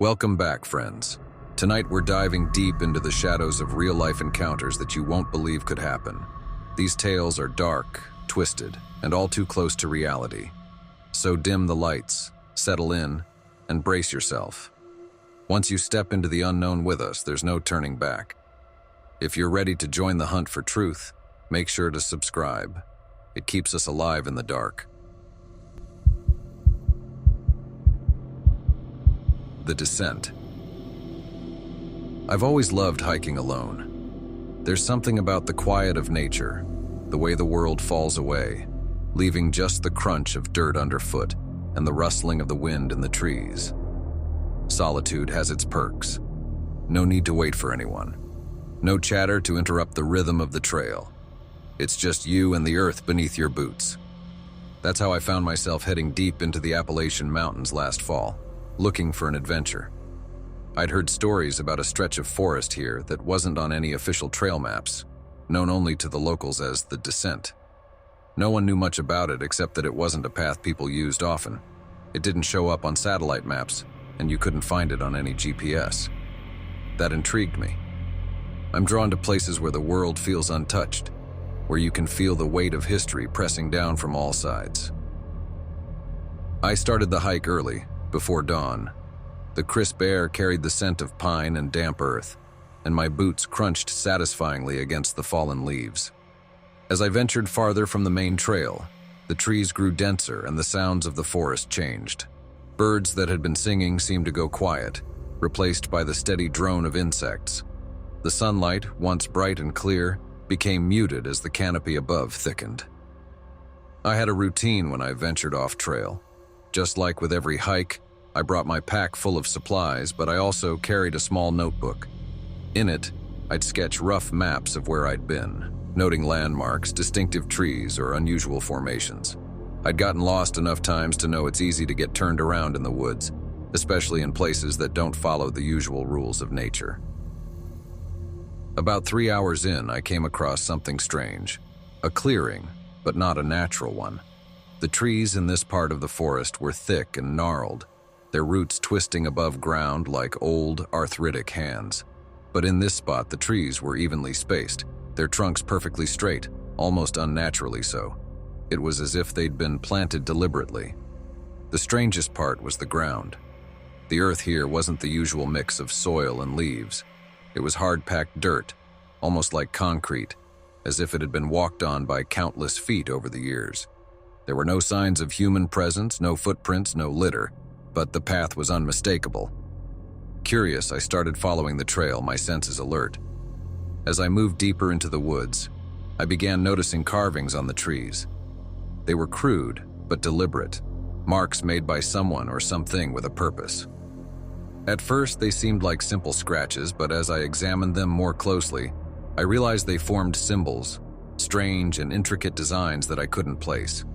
Welcome back, friends. Tonight we're diving deep into the shadows of real-life encounters that you won't believe could happen. These tales are dark, twisted, and all too close to reality. So dim the lights, settle in, and brace yourself. Once you step into the unknown with us, there's no turning back. If you're ready to join the hunt for truth, make sure to subscribe. It keeps us alive in the dark. The descent. I've always loved hiking alone. There's something about the quiet of nature, the way the world falls away, leaving just the crunch of dirt underfoot and the rustling of the wind in the trees. Solitude has its perks. No need to wait for anyone. No chatter to interrupt the rhythm of the trail. It's just you and the earth beneath your boots. That's how I found myself heading deep into the Appalachian Mountains last fall, looking for an adventure. I'd heard stories about a stretch of forest here that wasn't on any official trail maps, known only to the locals as the descent. No one knew much about it except that it wasn't a path people used often. It didn't show up on satellite maps, and you couldn't find it on any GPS. That intrigued me. I'm drawn to places where the world feels untouched, where you can feel the weight of history pressing down from all sides. I started the hike early, before dawn. The crisp air carried the scent of pine and damp earth, and my boots crunched satisfyingly against the fallen leaves. As I ventured farther from the main trail, the trees grew denser and the sounds of the forest changed. Birds that had been singing seemed to go quiet, replaced by the steady drone of insects. The sunlight, once bright and clear, became muted as the canopy above thickened. I had a routine when I ventured off trail. Just like with every hike, I brought my pack full of supplies, but I also carried a small notebook. In it, I'd sketch rough maps of where I'd been, noting landmarks, distinctive trees, or unusual formations. I'd gotten lost enough times to know it's easy to get turned around in the woods, especially in places that don't follow the usual rules of nature. About 3 hours in, I came across something strange. A clearing, but not a natural one. The trees in this part of the forest were thick and gnarled, their roots twisting above ground like old, arthritic hands. But in this spot, the trees were evenly spaced, their trunks perfectly straight, almost unnaturally so. It was as if they'd been planted deliberately. The strangest part was the ground. The earth here wasn't the usual mix of soil and leaves. It was hard-packed dirt, almost like concrete, as if it had been walked on by countless feet over the years. There were no signs of human presence, no footprints, no litter, but the path was unmistakable. Curious, I started following the trail, my senses alert. As I moved deeper into the woods, I began noticing carvings on the trees. They were crude, but deliberate, marks made by someone or something with a purpose. At first, they seemed like simple scratches, but as I examined them more closely, I realized they formed symbols, strange and intricate designs that I couldn't place.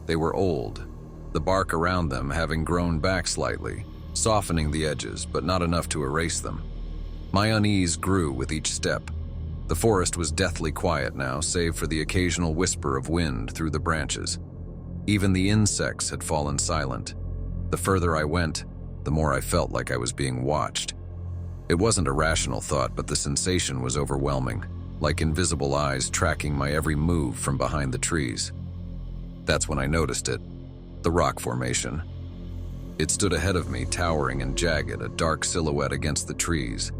They were old, the bark around them having grown back slightly, softening the edges, but not enough to erase them. My unease grew with each step. The forest was deathly quiet now, save for the occasional whisper of wind through the branches. Even the insects had fallen silent. The further I went, the more I felt like I was being watched. It wasn't a rational thought, but the sensation was overwhelming, like invisible eyes tracking my every move from behind the trees. That's when I noticed it, the rock formation. It stood ahead of me, towering and jagged, a dark silhouette against the trees.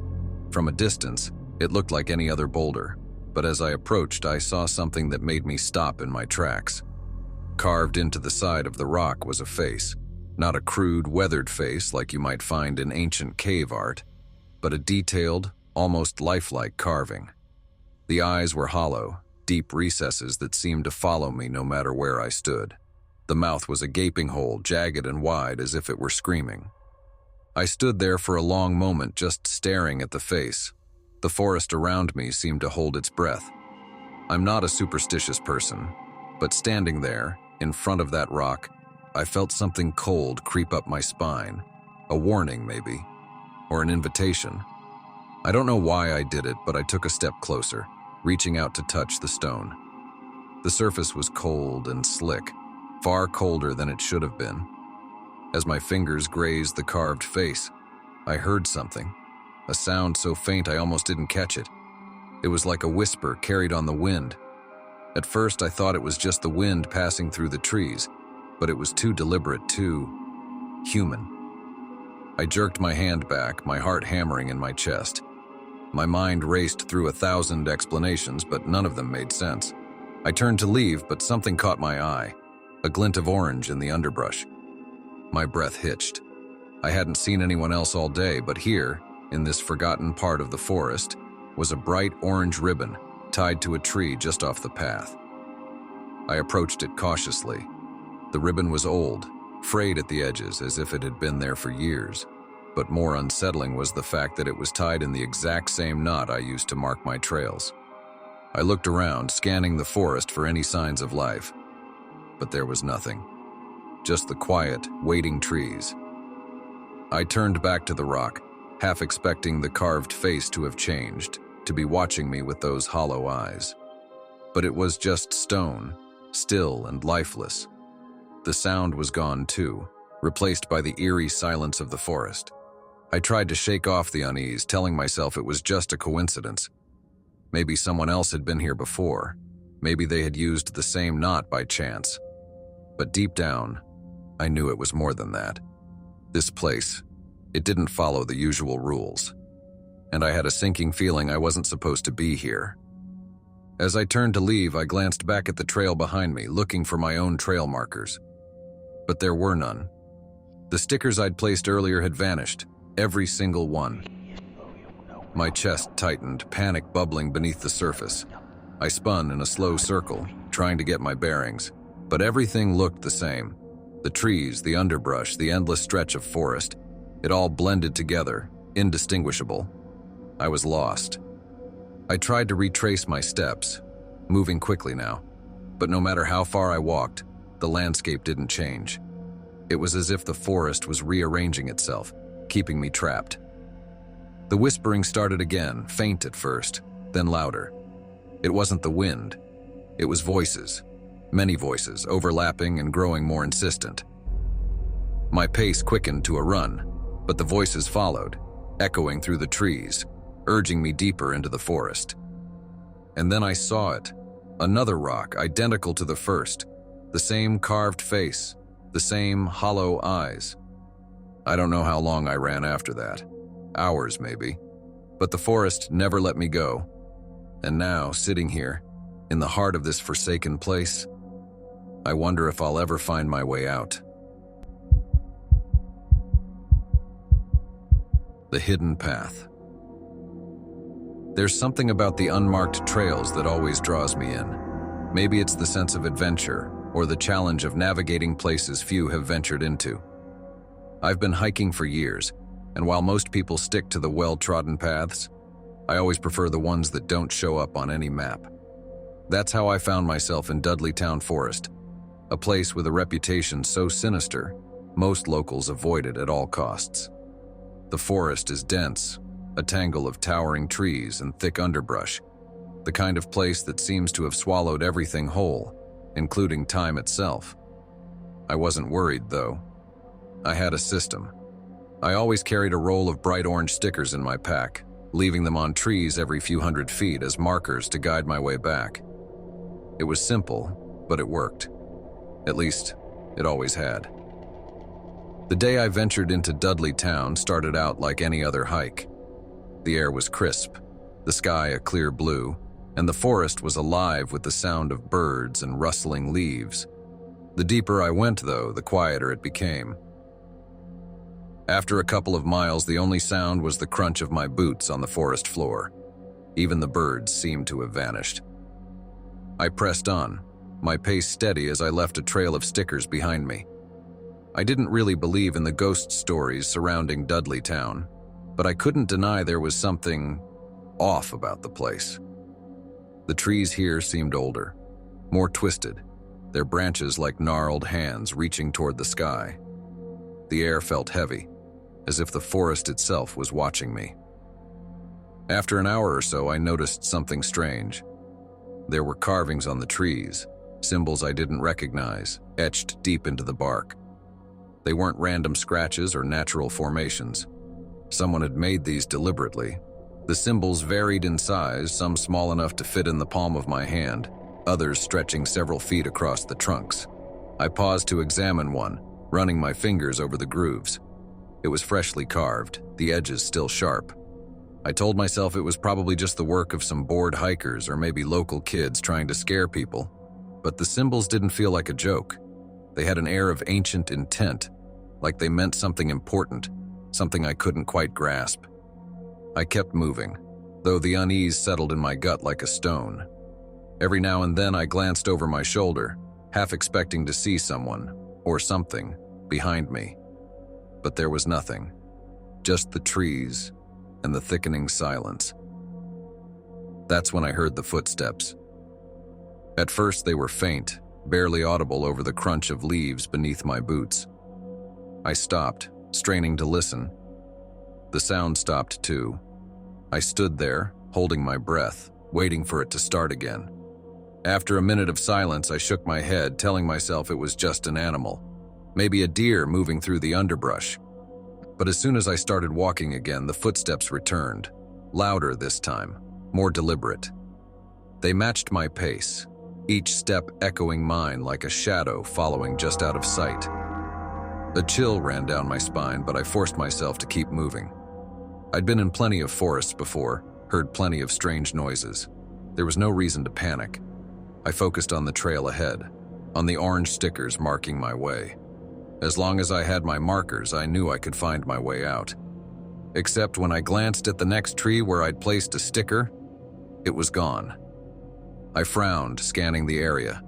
From a distance, it looked like any other boulder, but as I approached, I saw something that made me stop in my tracks. Carved into the side of the rock was a face, not a crude, weathered face like you might find in ancient cave art, but a detailed, almost lifelike carving. The eyes were hollow, deep recesses that seemed to follow me no matter where I stood. The mouth was a gaping hole, jagged and wide as if it were screaming. I stood there for a long moment, just staring at the face. The forest around me seemed to hold its breath. I'm not a superstitious person, but standing there, in front of that rock, I felt something cold creep up my spine. A warning, maybe, or an invitation. I don't know why I did it, but I took a step closer, reaching out to touch the stone. The surface was cold and slick, far colder than it should have been. As my fingers grazed the carved face, I heard something, a sound so faint I almost didn't catch it. It was like a whisper carried on the wind. At first I thought it was just the wind passing through the trees, but it was too deliberate, too human. I jerked my hand back, my heart hammering in my chest. My mind raced through 1,000 explanations, but none of them made sense. I turned to leave, but something caught my eye, a glint of orange in the underbrush. My breath hitched. I hadn't seen anyone else all day, but here, in this forgotten part of the forest, was a bright orange ribbon tied to a tree just off the path. I approached it cautiously. The ribbon was old, frayed at the edges as if it had been there for years. But more unsettling was the fact that it was tied in the exact same knot I used to mark my trails. I looked around, scanning the forest for any signs of life. But there was nothing. Just the quiet, waiting trees. I turned back to the rock, half expecting the carved face to have changed, to be watching me with those hollow eyes. But it was just stone, still and lifeless. The sound was gone too, replaced by the eerie silence of the forest. I tried to shake off the unease, telling myself it was just a coincidence. Maybe someone else had been here before. Maybe they had used the same knot by chance. But deep down, I knew it was more than that. This place, it didn't follow the usual rules. And I had a sinking feeling I wasn't supposed to be here. As I turned to leave, I glanced back at the trail behind me, looking for my own trail markers. But there were none. The stickers I'd placed earlier had vanished, every single one. My chest tightened, panic bubbling beneath the surface. I spun in a slow circle, trying to get my bearings, but everything looked the same. The trees, the underbrush, the endless stretch of forest, it all blended together, indistinguishable. I was lost. I tried to retrace my steps, moving quickly now, but no matter how far I walked, the landscape didn't change. It was as if the forest was rearranging itself, keeping me trapped. The whispering started again, faint at first, then louder. It wasn't the wind. It was voices, many voices, overlapping and growing more insistent. My pace quickened to a run, but the voices followed, echoing through the trees, urging me deeper into the forest. And then I saw it, another rock identical to the first, the same carved face, the same hollow eyes. I don't know how long I ran after that. Hours, maybe. But the forest never let me go. And now, sitting here, in the heart of this forsaken place, I wonder if I'll ever find my way out. The hidden path. There's something about the unmarked trails that always draws me in. Maybe it's the sense of adventure, or the challenge of navigating places few have ventured into. I've been hiking for years, and while most people stick to the well-trodden paths, I always prefer the ones that don't show up on any map. That's how I found myself in Dudleytown Forest, a place with a reputation so sinister, most locals avoid it at all costs. The forest is dense, a tangle of towering trees and thick underbrush, the kind of place that seems to have swallowed everything whole, including time itself. I wasn't worried, though. I had a system. I always carried a roll of bright orange stickers in my pack, leaving them on trees every few hundred feet as markers to guide my way back. It was simple, but it worked. At least, it always had. The day I ventured into Dudleytown started out like any other hike. The air was crisp, the sky a clear blue, and the forest was alive with the sound of birds and rustling leaves. The deeper I went, though, the quieter it became. After a couple of miles, the only sound was the crunch of my boots on the forest floor. Even the birds seemed to have vanished. I pressed on, my pace steady as I left a trail of stickers behind me. I didn't really believe in the ghost stories surrounding Dudleytown, but I couldn't deny there was something off about the place. The trees here seemed older, more twisted, their branches like gnarled hands reaching toward the sky. The air felt heavy, as if the forest itself was watching me. After an hour or so, I noticed something strange. There were carvings on the trees, symbols I didn't recognize, etched deep into the bark. They weren't random scratches or natural formations. Someone had made these deliberately. The symbols varied in size, some small enough to fit in the palm of my hand, others stretching several feet across the trunks. I paused to examine one, running my fingers over the grooves. It was freshly carved, the edges still sharp. I told myself it was probably just the work of some bored hikers or maybe local kids trying to scare people, but the symbols didn't feel like a joke. They had an air of ancient intent, like they meant something important, something I couldn't quite grasp. I kept moving, though the unease settled in my gut like a stone. Every now and then I glanced over my shoulder, half expecting to see someone, or something, behind me. But there was nothing, just the trees and the thickening silence. That's when I heard the footsteps. At first they were faint, barely audible over the crunch of leaves beneath my boots. I stopped, straining to listen. The sound stopped too. I stood there, holding my breath, waiting for it to start again. After a minute of silence, I shook my head, telling myself it was just an animal, maybe a deer moving through the underbrush. But as soon as I started walking again, the footsteps returned, louder this time, more deliberate. They matched my pace, each step echoing mine like a shadow following just out of sight. A chill ran down my spine, but I forced myself to keep moving. I'd been in plenty of forests before, heard plenty of strange noises. There was no reason to panic. I focused on the trail ahead, on the orange stickers marking my way. As long as I had my markers, I knew I could find my way out. Except when I glanced at the next tree where I'd placed a sticker, it was gone. I frowned, scanning the area.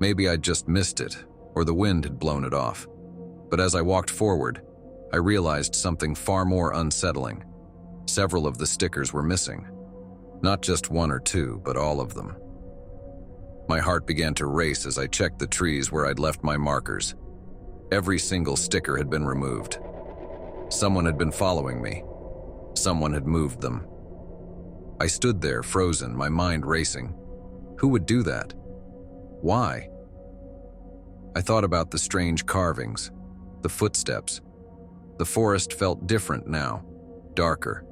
Maybe I'd just missed it, or the wind had blown it off. But as I walked forward, I realized something far more unsettling. Several of the stickers were missing. Not just one or two, but all of them. My heart began to race as I checked the trees where I'd left my markers. Every single sticker had been removed. Someone had been following me. Someone had moved them. I stood there, frozen, my mind racing. Who would do that? Why? I thought about the strange carvings, the footsteps. The forest felt different now, darker,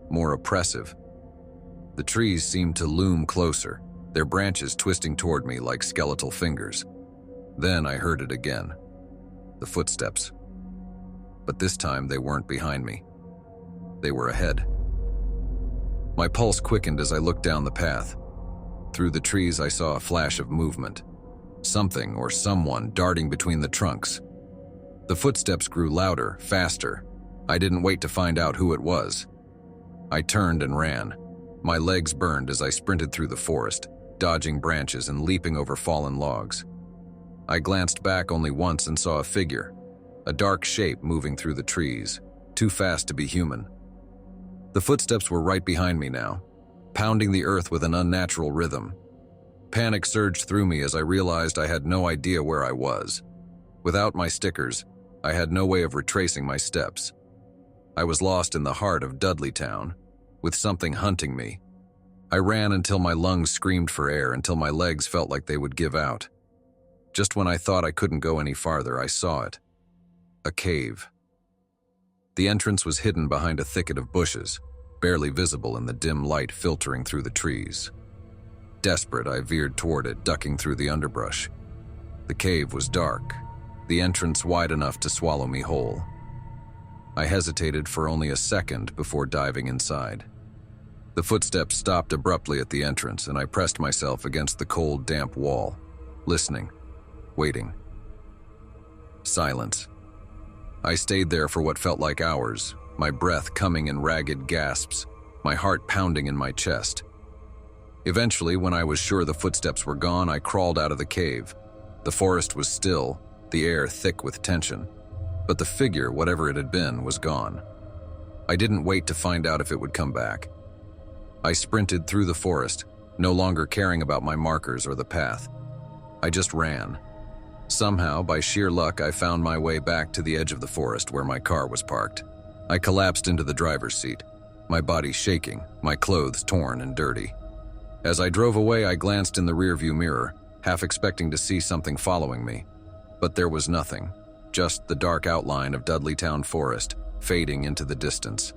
more oppressive. The trees seemed to loom closer, their branches twisting toward me like skeletal fingers. Then I heard it again. The footsteps. But this time they weren't behind me. They were ahead. My pulse quickened as I looked down the path. Through the trees I saw a flash of movement. Something or someone darting between the trunks. The footsteps grew louder, faster. I didn't wait to find out who it was. I turned and ran. My legs burned as I sprinted through the forest, dodging branches and leaping over fallen logs. I glanced back only once and saw a figure, a dark shape moving through the trees, too fast to be human. The footsteps were right behind me now, pounding the earth with an unnatural rhythm. Panic surged through me as I realized I had no idea where I was. Without my stickers, I had no way of retracing my steps. I was lost in the heart of Dudleytown, with something hunting me. I ran until my lungs screamed for air, until my legs felt like they would give out. Just when I thought I couldn't go any farther, I saw it. A cave. The entrance was hidden behind a thicket of bushes, barely visible in the dim light filtering through the trees. Desperate, I veered toward it, ducking through the underbrush. The cave was dark, the entrance wide enough to swallow me whole. I hesitated for only a second before diving inside. The footsteps stopped abruptly at the entrance, and I pressed myself against the cold, damp wall, listening, waiting. Silence. I stayed there for what felt like hours, my breath coming in ragged gasps, my heart pounding in my chest. Eventually, when I was sure the footsteps were gone, I crawled out of the cave. The forest was still, the air thick with tension, but the figure, whatever it had been, was gone. I didn't wait to find out if it would come back. I sprinted through the forest, no longer caring about my markers or the path. I just ran. Somehow, by sheer luck, I found my way back to the edge of the forest where my car was parked. I collapsed into the driver's seat, my body shaking, my clothes torn and dirty. As I drove away, I glanced in the rearview mirror, half expecting to see something following me. But there was nothing, just the dark outline of Dudleytown Forest, fading into the distance.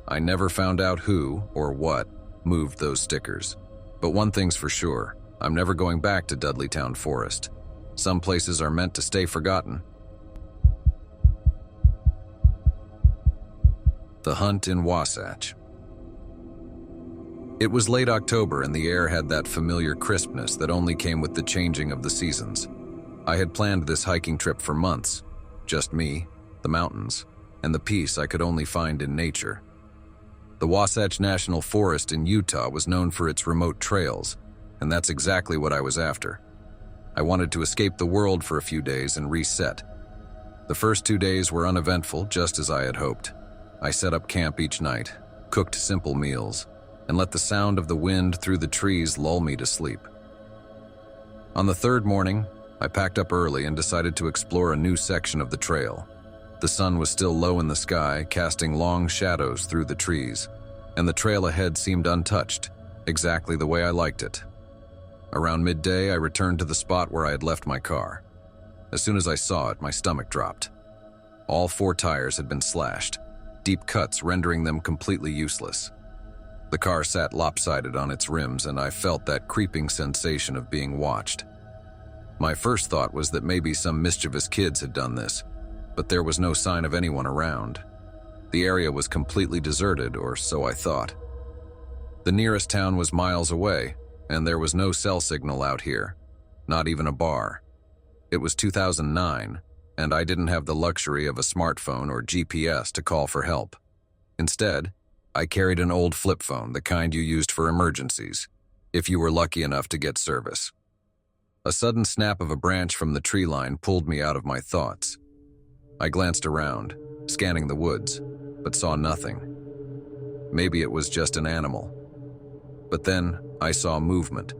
I never found out who or what moved those stickers. But one thing's for sure, I'm never going back to Dudleytown Forest. Some places are meant to stay forgotten. The hunt in Wasatch. It was late October and the air had that familiar crispness that only came with the changing of the seasons. I had planned this hiking trip for months. Just me, the mountains, and the peace I could only find in nature. The Wasatch National Forest in Utah was known for its remote trails, and that's exactly what I was after. I wanted to escape the world for a few days and reset. The first 2 days were uneventful, just as I had hoped. I set up camp each night, cooked simple meals, and let the sound of the wind through the trees lull me to sleep. On the third morning, I packed up early and decided to explore a new section of the trail. The sun was still low in the sky, casting long shadows through the trees, and the trail ahead seemed untouched, exactly the way I liked it. Around midday, I returned to the spot where I had left my car. As soon as I saw it, my stomach dropped. All 4 tires had been slashed, deep cuts rendering them completely useless. The car sat lopsided on its rims, and I felt that creeping sensation of being watched. My first thought was that maybe some mischievous kids had done this, but there was no sign of anyone around. The area was completely deserted, or so I thought. The nearest town was miles away, and there was no cell signal out here, not even a bar. It was 2009, and I didn't have the luxury of a smartphone or GPS to call for help. Instead, I carried an old flip phone, the kind you used for emergencies, if you were lucky enough to get service. A sudden snap of a branch from the tree line pulled me out of my thoughts. I glanced around, scanning the woods, but saw nothing. Maybe it was just an animal. But then I saw movement,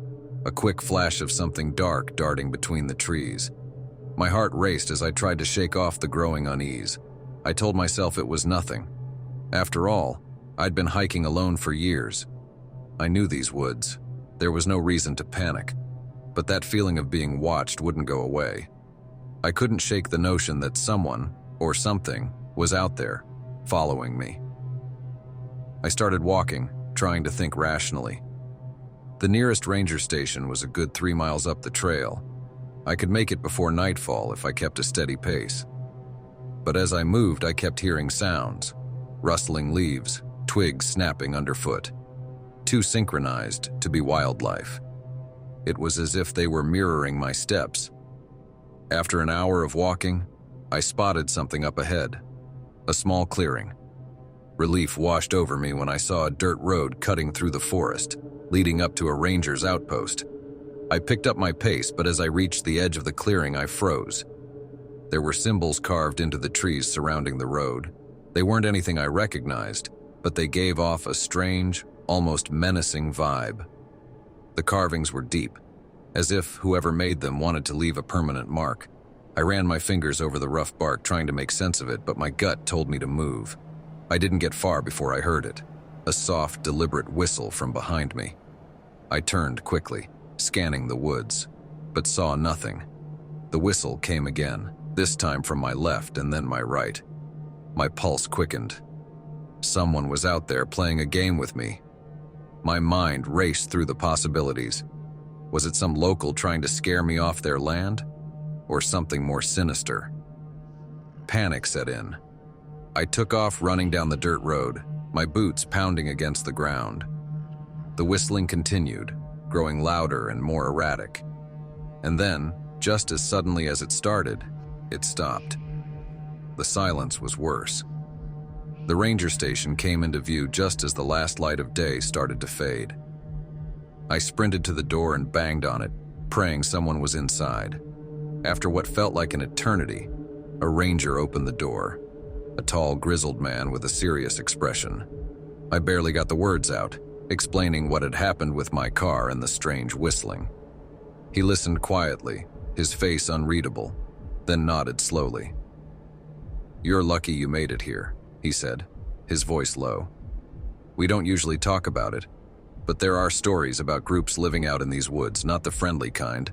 a quick flash of something dark darting between the trees. My heart raced as I tried to shake off the growing unease. I told myself it was nothing. After all, I'd been hiking alone for years. I knew these woods. There was no reason to panic. But that feeling of being watched wouldn't go away. I couldn't shake the notion that someone, or something, was out there, following me. I started walking, trying to think rationally. The nearest ranger station was a good 3 miles up the trail. I could make it before nightfall if I kept a steady pace. But as I moved, I kept hearing sounds, rustling leaves, twigs snapping underfoot, too synchronized to be wildlife. It was as if they were mirroring my steps. After an hour of walking, I spotted something up ahead, a small clearing. Relief washed over me when I saw a dirt road cutting through the forest, leading up to a ranger's outpost. I picked up my pace, but as I reached the edge of the clearing, I froze. There were symbols carved into the trees surrounding the road. They weren't anything I recognized, but they gave off a strange, almost menacing vibe. The carvings were deep, as if whoever made them wanted to leave a permanent mark. I ran my fingers over the rough bark trying to make sense of it, but my gut told me to move. I didn't get far before I heard it, a soft, deliberate whistle from behind me. I turned quickly, scanning the woods, but saw nothing. The whistle came again, this time from my left and then my right. My pulse quickened. Someone was out there playing a game with me. My mind raced through the possibilities. Was it some local trying to scare me off their land? Or something more sinister? Panic set in. I took off running down the dirt road, my boots pounding against the ground. The whistling continued, growing louder and more erratic. And then, just as suddenly as it started, it stopped. The silence was worse. The ranger station came into view just as the last light of day started to fade. I sprinted to the door and banged on it, praying someone was inside. After what felt like an eternity, a ranger opened the door, a tall, grizzled man with a serious expression. I barely got the words out, explaining what had happened with my car and the strange whistling. He listened quietly, his face unreadable, then nodded slowly. "You're lucky you made it here," he said, his voice low. "We don't usually talk about it, but there are stories about groups living out in these woods, not the friendly kind."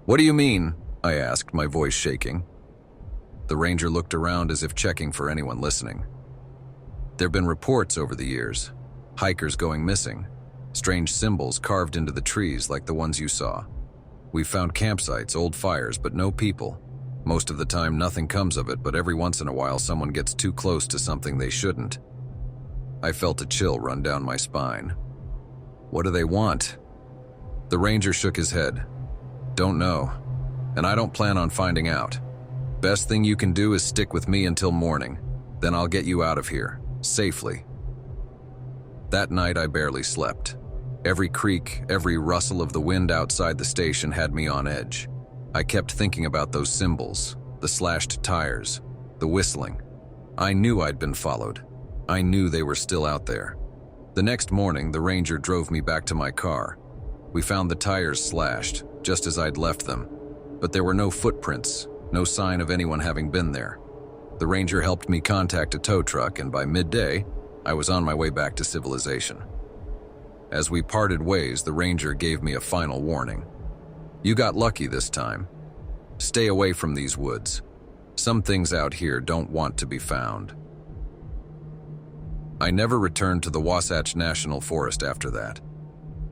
"What do you mean?" I asked, my voice shaking. The ranger looked around as if checking for anyone listening. There have been reports over the years, hikers going missing, strange symbols carved into the trees like the ones you saw. We've found campsites, old fires, but no people. Most of the time nothing comes of it, but every once in a while someone gets too close to something they shouldn't. I felt a chill run down my spine. What do they want? The ranger shook his head. Don't know, and I don't plan on finding out. Best thing you can do is stick with me until morning, then I'll get you out of here, safely. That night I barely slept. Every creak, every rustle of the wind outside the station had me on edge. I kept thinking about those symbols, the slashed tires, the whistling. I knew I'd been followed. I knew they were still out there. The next morning, the ranger drove me back to my car. We found the tires slashed, just as I'd left them, but there were no footprints, no sign of anyone having been there. The ranger helped me contact a tow truck, and by midday, I was on my way back to civilization. As we parted ways, the ranger gave me a final warning. You got lucky this time. Stay away from these woods. Some things out here don't want to be found. I never returned to the Wasatch National Forest after that.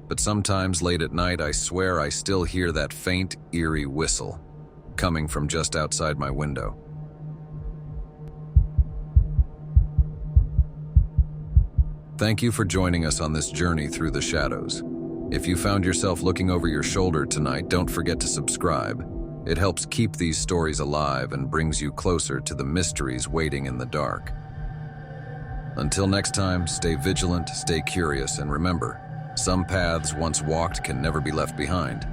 But sometimes late at night, I swear I still hear that faint, eerie whistle coming from just outside my window. Thank you for joining us on this journey through the shadows. If you found yourself looking over your shoulder tonight, don't forget to subscribe. It helps keep these stories alive and brings you closer to the mysteries waiting in the dark. Until next time, stay vigilant, stay curious, and remember, some paths once walked can never be left behind.